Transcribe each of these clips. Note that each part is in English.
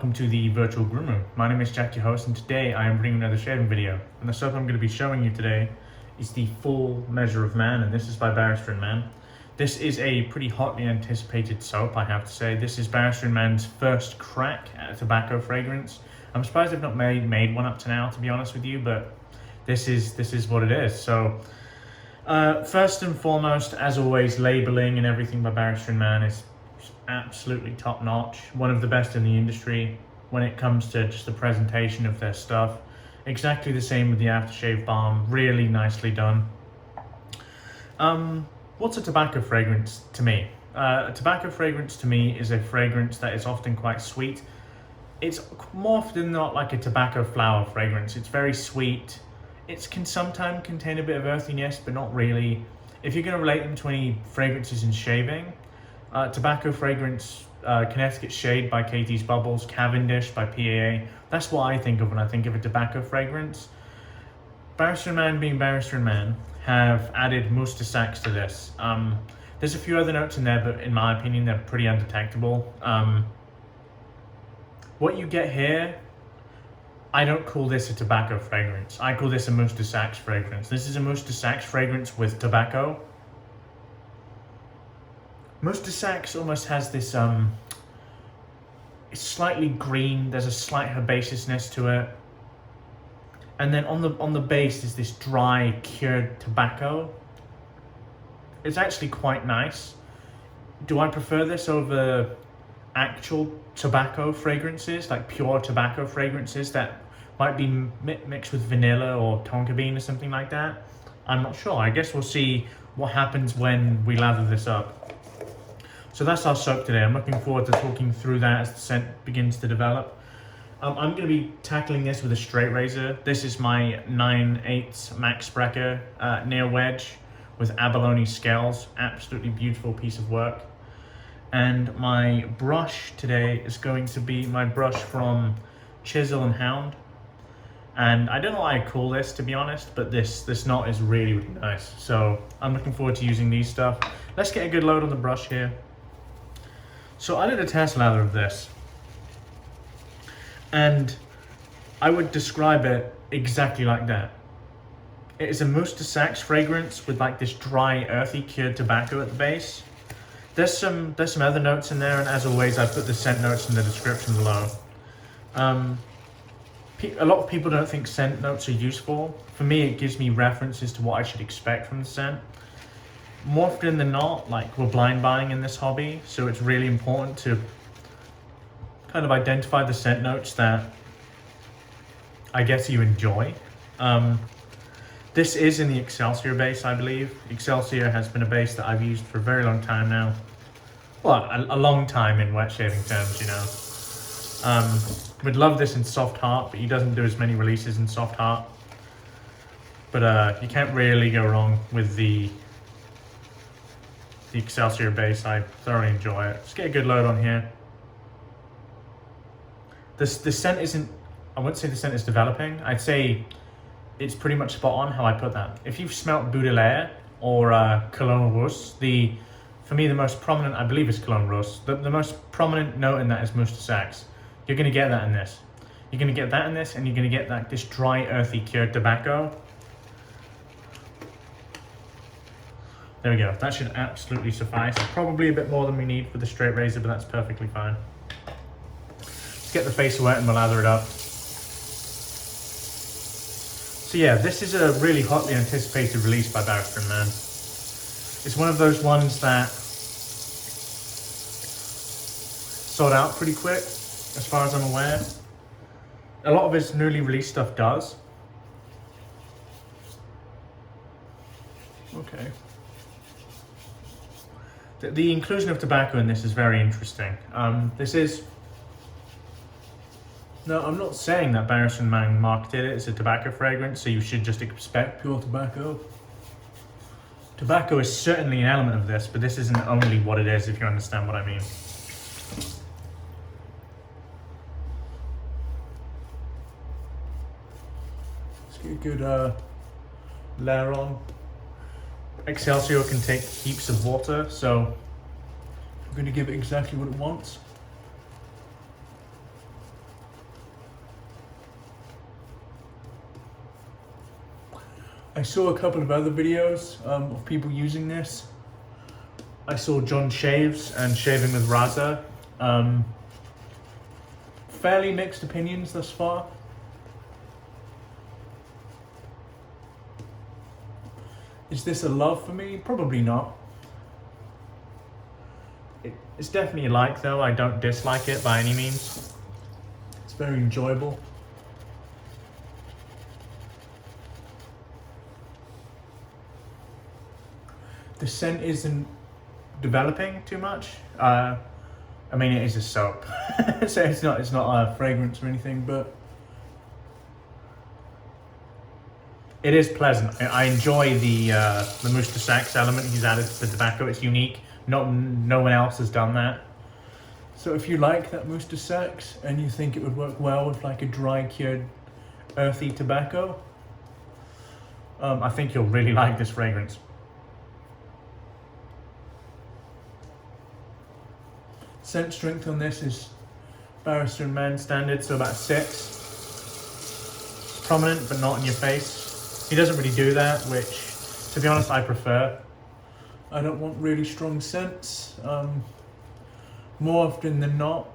welcome to the virtual groom room. My name is Jack, your host, and today I am bringing another shaving video. And the soap I'm going to be showing you today is the Full Measure of Man, and this is by Barrister and Mann. This is a pretty hotly anticipated soap, I have to say. This is Barrister and Mann's first crack at a tobacco fragrance. I'm surprised they've not made one up to now, to be honest with you, but this is what it is. So, first and foremost, as always, labeling and everything by Barrister and Mann is absolutely top notch, one of the best in the industry when it comes to just the presentation of their stuff. Exactly the same with the aftershave balm, really nicely done. What's a tobacco fragrance to me? A tobacco fragrance to me is a fragrance that is often quite sweet. It's more often than not like a tobacco flower fragrance. It's very sweet. It can sometimes contain a bit of earthiness, but not really. If you're going to relate them to any fragrances in shaving, tobacco fragrance, Connecticut Shade by Katie's Bubbles, Cavendish by PAA. That's what I think of when I think of a tobacco fragrance. Barrister and Mann, being Barrister and Mann, have added Mousse de Saxe to this. There's a few other notes in there, but in my opinion, they're pretty undetectable. What you get here, I don't call this a tobacco fragrance. I call this a Mousse de Saxe fragrance. This is a Mousse de Saxe fragrance with tobacco. Mousse de Saxe almost has this, it's slightly green, there's a slight herbaceousness to it. And then on the base is this dry, cured tobacco. It's actually quite nice. Do I prefer this over actual tobacco fragrances, like pure tobacco fragrances that might be mixed with vanilla or tonka bean or something like that? I'm not sure. I guess we'll see what happens when we lather this up. So that's our soap today. I'm looking forward to talking through that as the scent begins to develop. I'm going to be tackling this with a straight razor. This is my 9/8 Max Sprecher near wedge with abalone scales. Absolutely beautiful piece of work. And my brush today is going to be my brush from Chisel and Hound. And I don't know why I call this, to be honest, but this knot is really, really nice. So I'm looking forward to using these stuff. Let's get a good load on the brush here. So I did a test lather of this, and I would describe it exactly like that. It is a Mousse de Saxe fragrance with like this dry, earthy, cured tobacco at the base. There's some other notes in there, and as always, I put the scent notes in the description below. A lot of people don't think scent notes are useful. For me, it gives me references to what I should expect from the scent. More often than not, like, we're blind buying in this hobby, so it's really important to kind of identify the scent notes that I guess you enjoy. This is in the Excelsior base, I believe. Excelsior has been a base that I've used for a very long time now. Well, a long time in wet shaving terms, you know. Would love this in Soft Heart, but he doesn't do as many releases in Soft Heart. But you can't really go wrong with the Excelsior base. I thoroughly enjoy it. Let's get a good load on here. The scent isn't, I wouldn't say the scent is developing. I'd say it's pretty much spot on how I put that. If you've smelt Butyrospermum or Cologne Rose, for me the most prominent, I believe, is Cologne Rose. The most prominent note in that is Mousse de Saxe. You're going to get that in this. You're going to get that in this, and you're going to get this dry, earthy, cured tobacco. There we go. That should absolutely suffice. Probably a bit more than we need with the straight razor, but that's perfectly fine. Let's get the face wet and we'll lather it up. So yeah, this is a really hotly anticipated release by Barrister and Mann. It's one of those ones that sold out pretty quick, as far as I'm aware. A lot of his newly released stuff does. Okay. The inclusion of tobacco in this is very interesting. This is... No, I'm not saying that Barrister and Mann marketed it as a tobacco fragrance, so you should just expect pure tobacco. Tobacco is certainly an element of this, but this isn't only what it is, if you understand what I mean. Let's get a good layer on. Excelsior can take heaps of water, so I'm going to give it exactly what it wants. I saw a couple of other videos of people using this. I saw John Shaves and Shaving with Raza. Fairly mixed opinions thus far. Is this a love for me? Probably not. It's definitely a like though. I don't dislike it by any means. It's very enjoyable. The scent isn't developing too much. I mean, it is a soap, so it's not a fragrance or anything, but it is pleasant. I enjoy the Mousse de Saxe element he's added to the tobacco. It's unique. No one else has done that. So if you like that Mousse de Saxe and you think it would work well with like a dry cured earthy tobacco, I think you'll really like this fragrance. Scent strength on this is Barrister and Mann standard, so about 6. It's prominent but not in your face. He doesn't really do that, which, to be honest, I prefer. I don't want really strong scents. More often than not,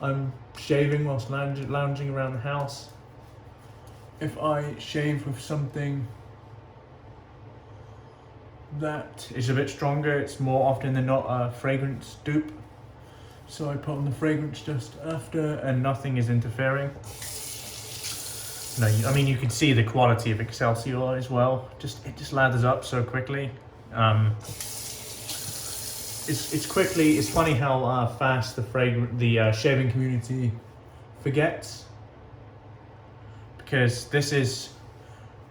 I'm shaving whilst lounging around the house. If I shave with something that is a bit stronger, it's more often than not a fragrance dupe. So I put on the fragrance just after and nothing is interfering. No, I mean, you can see the quality of Excelsior as well. It just lathers up so quickly. It's funny how fast the shaving community forgets. Because this is,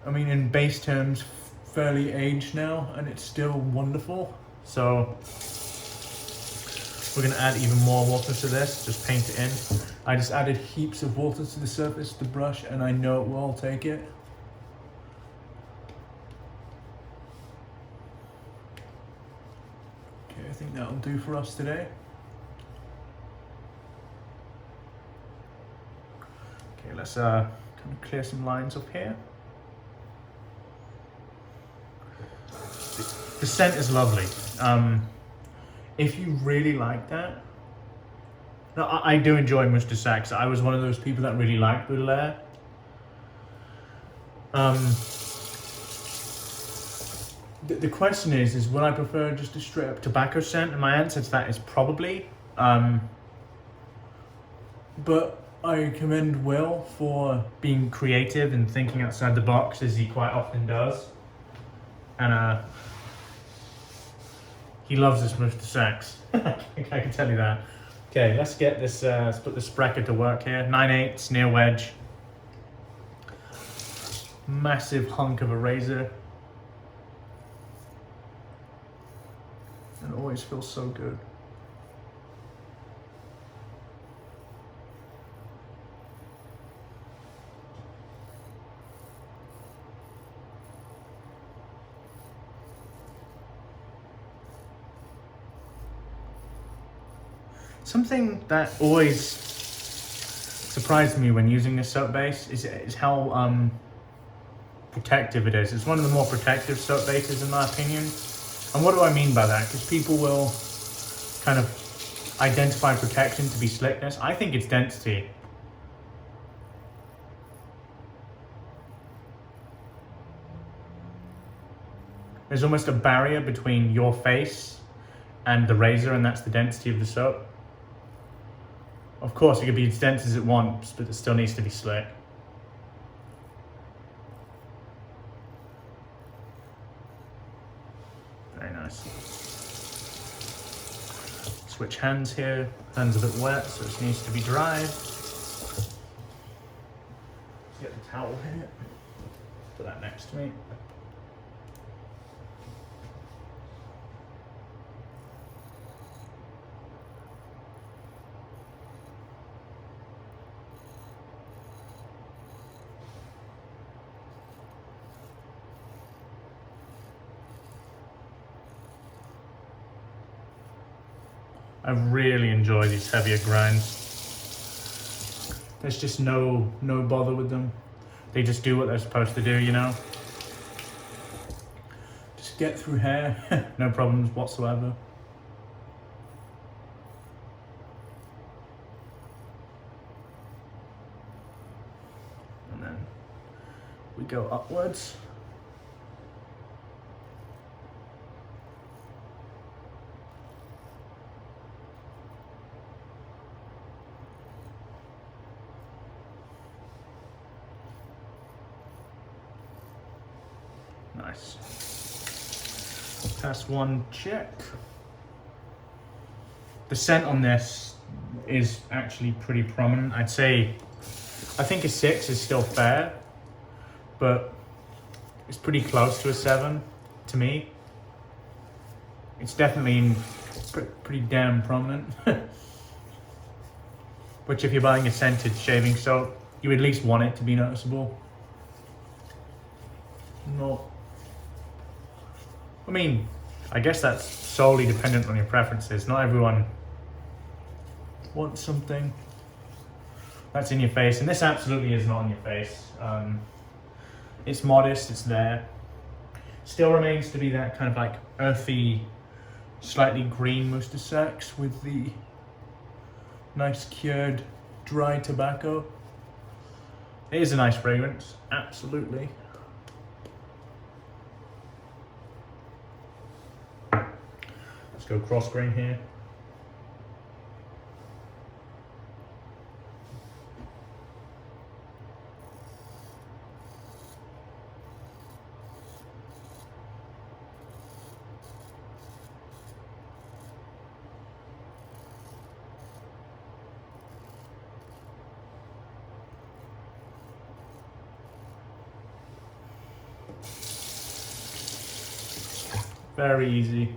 I mean, in base terms, fairly aged now, and it's still wonderful. So we're going to add even more water to this, just paint it in. I just added heaps of water to the surface of the brush, and I know it will take it. Okay, I think that'll do for us today. Okay, let's kind of clear some lines up here. The scent is lovely. If you really like that, no, I do enjoy Mousse de Saxe. I was one of those people that really liked Butyrospermum. The question is would I prefer just a straight up tobacco scent? And my answer to that is probably. But I commend Will for being creative and thinking outside the box, as he quite often does. And he loves this Mousse de Saxe. I can tell you that. Okay, let's get this, let's put the Sprecher to work here. 9/8 near wedge. Massive hunk of a razor. And it always feels so good. Something that always surprised me when using this soap base is how protective it is. It's one of the more protective soap bases in my opinion. And what do I mean by that? Because people will kind of identify protection to be slickness. I think it's density. There's almost a barrier between your face and the razor, and that's the density of the soap. Of course, it could be as dense as it wants, but it still needs to be slick. Very nice. Switch hands here. Hands a bit wet, so it needs to be dry. Let's get the towel here. Put that next to me. I really enjoy these heavier grinds. There's just no bother with them. they just do what they're supposed to do, you know? Just get through hair, no problems whatsoever. And then we go upwards. Nice. Pass one check. The scent on this is actually pretty prominent. I'd say, I think a 6 is still fair, but it's pretty close to a 7 to me. It's definitely pretty damn prominent. Which if you're buying a scented shaving soap, you at least want it to be noticeable. No. I mean, I guess that's solely dependent on your preferences. Not everyone wants something that's in your face, and this absolutely is not on your face. It's modest, it's there. Still remains to be that kind of like earthy, slightly green Mousse de Saxe with the nice cured dry tobacco. It is a nice fragrance, absolutely. Let's go cross grain here. Very easy.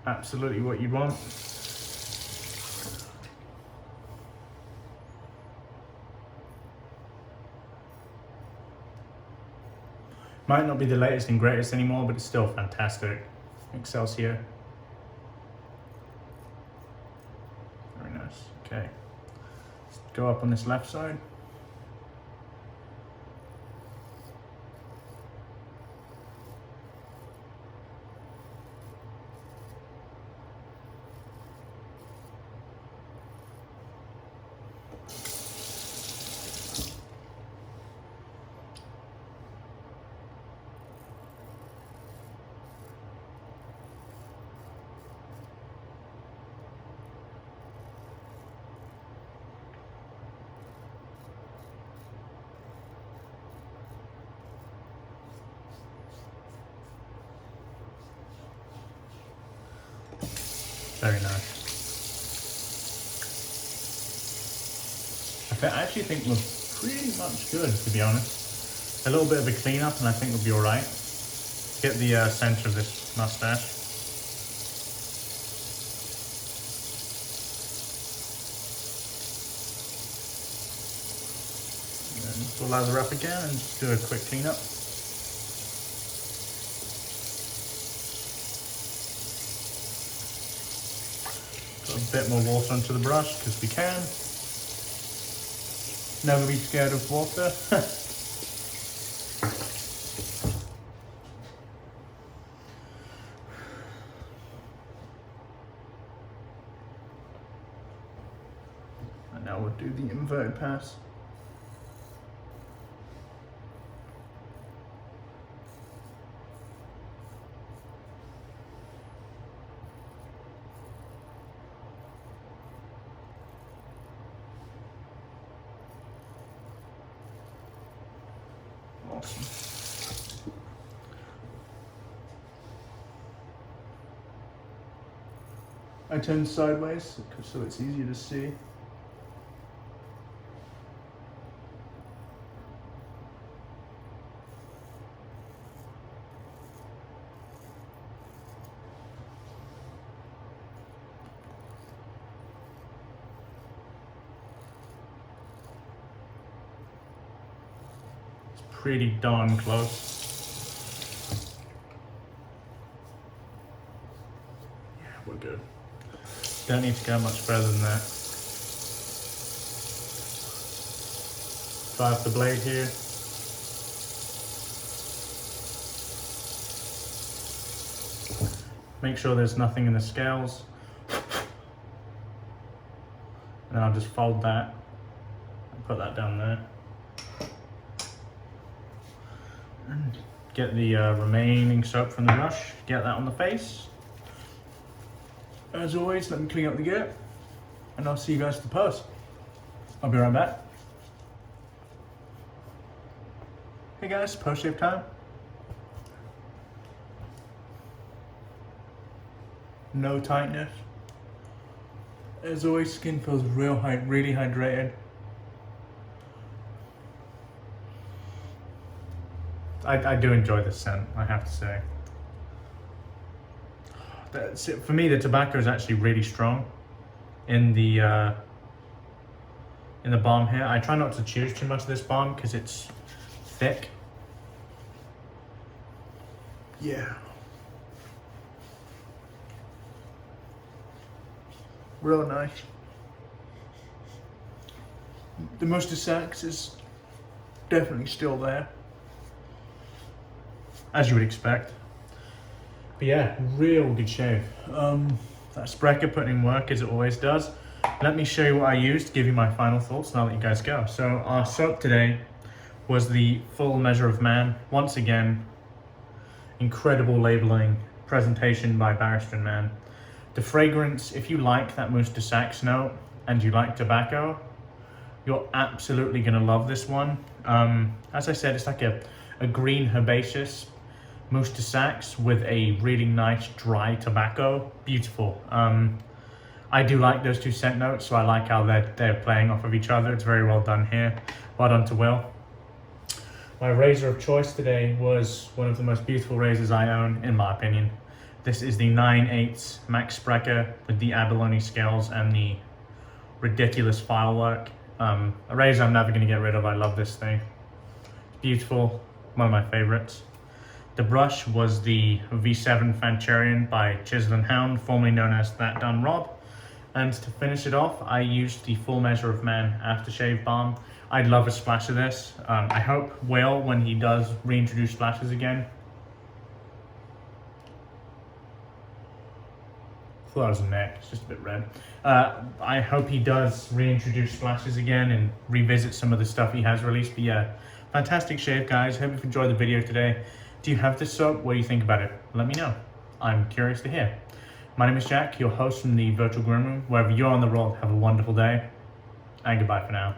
Absolutely what you'd want. Might not be the latest and greatest anymore, but it's still fantastic. Excelsior. Very nice. Okay. Let's go up on this left side. Very nice. I actually think we're pretty much good, to be honest. A little bit of a cleanup and I think we'll be alright. Get the center of this mustache. And then we'll lather up again and just do a quick cleanup. A bit more water onto the brush because we can. Never be scared of water. And now we'll do the inverted pass. I turn sideways so it's easier to see. pretty darn close. Yeah, we're good. Don't need to go much further than that. Drive the blade here. Make sure there's nothing in the scales. And then I'll just fold that and put that down there. And get the remaining soap from the brush, get that on the face. As always, let me clean up the gear and I'll see you guys at the post. I'll be right back. Hey guys, post shave time. No tightness. As always, skin feels really hydrated. I do enjoy this scent, I have to say. That's it. For me, the tobacco is actually really strong in the balm here. I try not to choose too much of this balm because it's thick. Yeah. Real nice. The Mousse de Saxe is definitely still there, as you would expect. But yeah, real good shave. That Sprecher put in work as it always does. Let me show you what I used to give you my final thoughts and I'll let you guys go. So our soap today was the Full Measure of Man. Once again, incredible labeling, presentation by Barrister and Mann. The fragrance, if you like that Mousse de Saxe note and you like tobacco, you're absolutely gonna love this one. As I said, it's like a green herbaceous Mousse de Saxe with a really nice dry tobacco. Beautiful. I do like those two scent notes, so I like how they're playing off of each other. It's very well done here. Well done to Will. My razor of choice today was one of the most beautiful razors I own, in my opinion. This is the 9/8 Max Sprecher with the abalone scales and the ridiculous file work. A razor I'm never going to get rid of. I love this thing. It's beautiful. One of my favorites. The brush was the V7 Fancharian by Chisel and Hound, formerly known as That Done Rob. And to finish it off, I used the Full Measure of Man Aftershave Balm. I'd love a splash of this. I hope Will, when he does reintroduce splashes again, I thought that was a neck, it's just a bit red. I hope he does reintroduce splashes again and revisit some of the stuff he has released. But yeah, fantastic shave, guys. Hope you've enjoyed the video today. Do you have this soap? What do you think about it? Let me know. I'm curious to hear. My name is Jack, your host from the Virtual Groom Room. Wherever you're on the road, have a wonderful day, and goodbye for now.